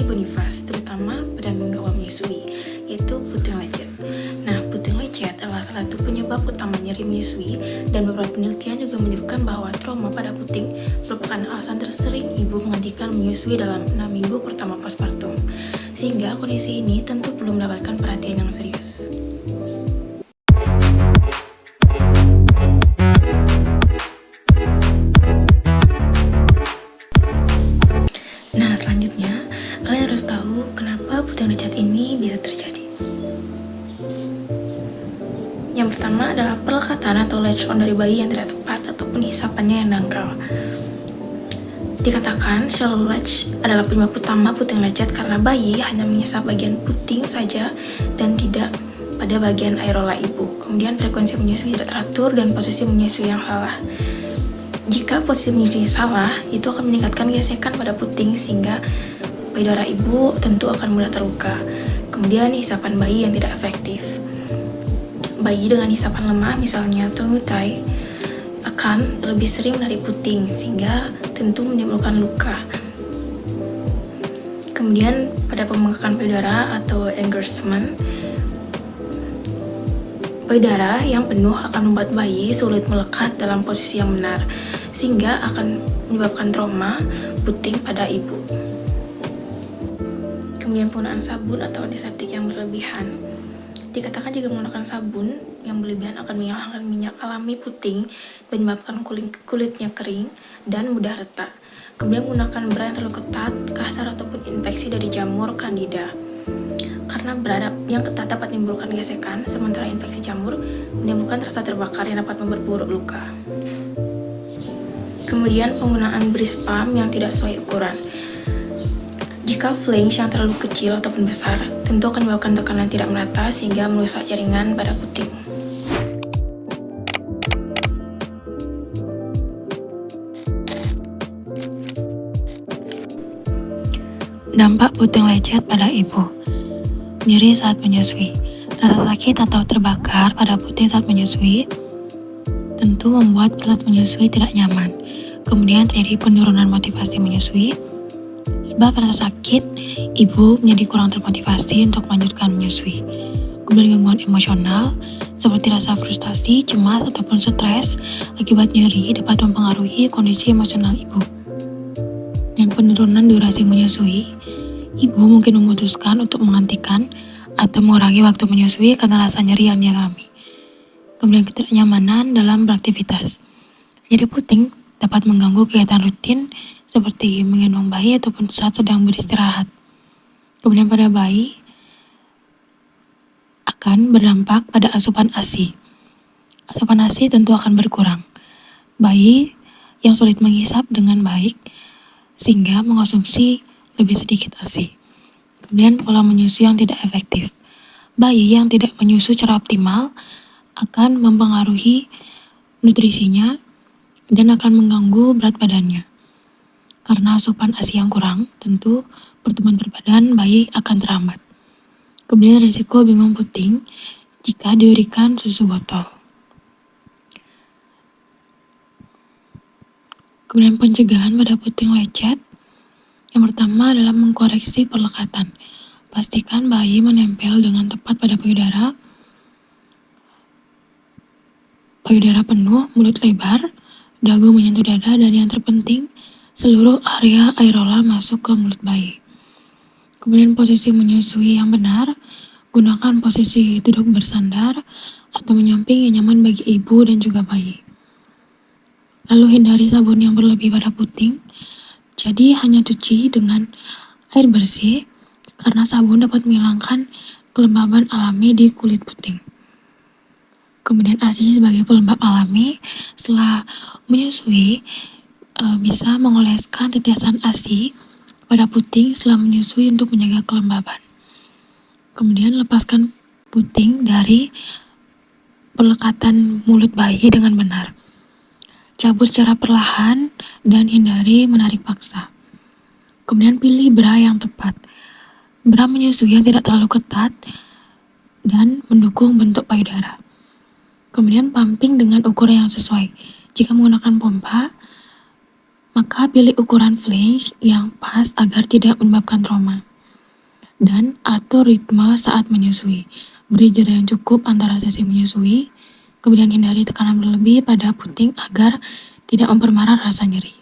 ibu nifas, terutama pada minggu awal menyusui, yaitu puting lecet. Nah, puting lecet adalah salah satu penyebab utama nyeri menyusui, dan beberapa penelitian juga menyebutkan bahwa trauma pada puting merupakan alasan tersering ibu menghentikan menyusui dalam 6 minggu pertama postpartum, sehingga kondisi ini tentu perlu mendapatkan perhatian yang serius. Nah, selanjutnya, kalian harus tahu kenapa puting lecet ini bisa terjadi. Yang pertama adalah pelekatan atau latch on dari bayi yang tidak tepat ataupun hisapannya yang dangkal. Dikatakan shallow latch adalah penyebab utama puting lecet karena bayi hanya menghisap bagian puting saja dan tidak pada bagian areola ibu. Kemudian frekuensi menyusui tidak teratur dan posisi menyusui yang salah. Jika posisi menyusui salah, itu akan meningkatkan gesekan pada puting sehingga payudara ibu tentu akan mudah terluka. Kemudian hisapan bayi yang tidak efektif. Bayi dengan hisapan lemah, misalnya tongue tie, akan lebih sering menarik puting sehingga tentu menimbulkan luka. Kemudian pada pembengkakan payudara atau engorgement, payudara yang penuh akan membuat bayi sulit melekat dalam posisi yang benar, sehingga akan menyebabkan trauma puting pada ibu. Kemudian penggunaan sabun atau antiseptik yang berlebihan. Dikatakan jika menggunakan sabun yang berlebihan akan menghilangkan minyak alami puting dan menyebabkan kulitnya kering dan mudah retak. Kemudian menggunakan bra yang terlalu ketat, kasar ataupun infeksi dari jamur Candida. Karena bra yang ketat dapat menimbulkan gesekan, sementara infeksi jamur menimbulkan rasa terbakar yang dapat memperburuk luka. Kemudian penggunaan breast pump yang tidak sesuai ukuran. Jika flange yang terlalu kecil ataupun besar, tentu akan menyebabkan tekanan tidak merata sehingga merusak jaringan pada puting. Dampak puting lecet pada ibu. Nyeri saat menyusui. Rasa sakit atau terbakar pada puting saat menyusui tentu membuat proses menyusui tidak nyaman. Kemudian terjadi penurunan motivasi menyusui. Sebab rasa sakit, ibu menjadi kurang termotivasi untuk melanjutkan menyusui. Kemudian gangguan emosional seperti rasa frustasi, cemas, ataupun stres akibat nyeri dapat mempengaruhi kondisi emosional ibu. Dan penurunan durasi menyusui, ibu mungkin memutuskan untuk menghentikan atau mengurangi waktu menyusui karena rasa nyeri yang dialami. Kemudian ketidaknyamanan dalam beraktivitas. Nyeri puting dapat mengganggu kegiatan rutin seperti menggendong bayi ataupun saat sedang beristirahat. Kemudian pada bayi akan berdampak pada asupan ASI. Asupan ASI tentu akan berkurang. Bayi yang sulit menghisap dengan baik sehingga mengonsumsi lebih sedikit ASI. Kemudian pola menyusui yang tidak efektif. Bayi yang tidak menyusui secara optimal akan mempengaruhi nutrisinya dan akan mengganggu berat badannya. Karena asupan ASI yang kurang, tentu pertumbuhan berat badan bayi akan terhambat. Kemudian risiko bingung puting jika diberikan susu botol. Kemudian pencegahan pada puting lecet. Yang pertama adalah mengkoreksi perlekatan. Pastikan bayi menempel dengan tepat pada payudara penuh, mulut lebar, dagu menyentuh dada, dan yang terpenting, seluruh area areola masuk ke mulut bayi. Kemudian posisi menyusui yang benar, gunakan posisi duduk bersandar atau menyamping yang nyaman bagi ibu dan juga bayi. Lalu hindari sabun yang berlebih pada puting, jadi hanya cuci dengan air bersih karena sabun dapat menghilangkan kelembaban alami di kulit puting. Kemudian ASI sebagai pelembab alami, setelah menyusui bisa mengoleskan tetesan ASI pada puting setelah menyusui untuk menjaga kelembaban. Kemudian lepaskan puting dari pelekatan mulut bayi dengan benar. Cabut secara perlahan dan hindari menarik paksa. Kemudian pilih bra yang tepat. Bra menyusui yang tidak terlalu ketat dan mendukung bentuk payudara. Kemudian pumping dengan ukuran yang sesuai. Jika menggunakan pompa, maka pilih ukuran flange yang pas agar tidak menyebabkan trauma. Dan atur ritme saat menyusui. Beri jeda yang cukup antara sesi menyusui, kemudian hindari tekanan berlebih pada puting agar tidak memperparah rasa nyeri.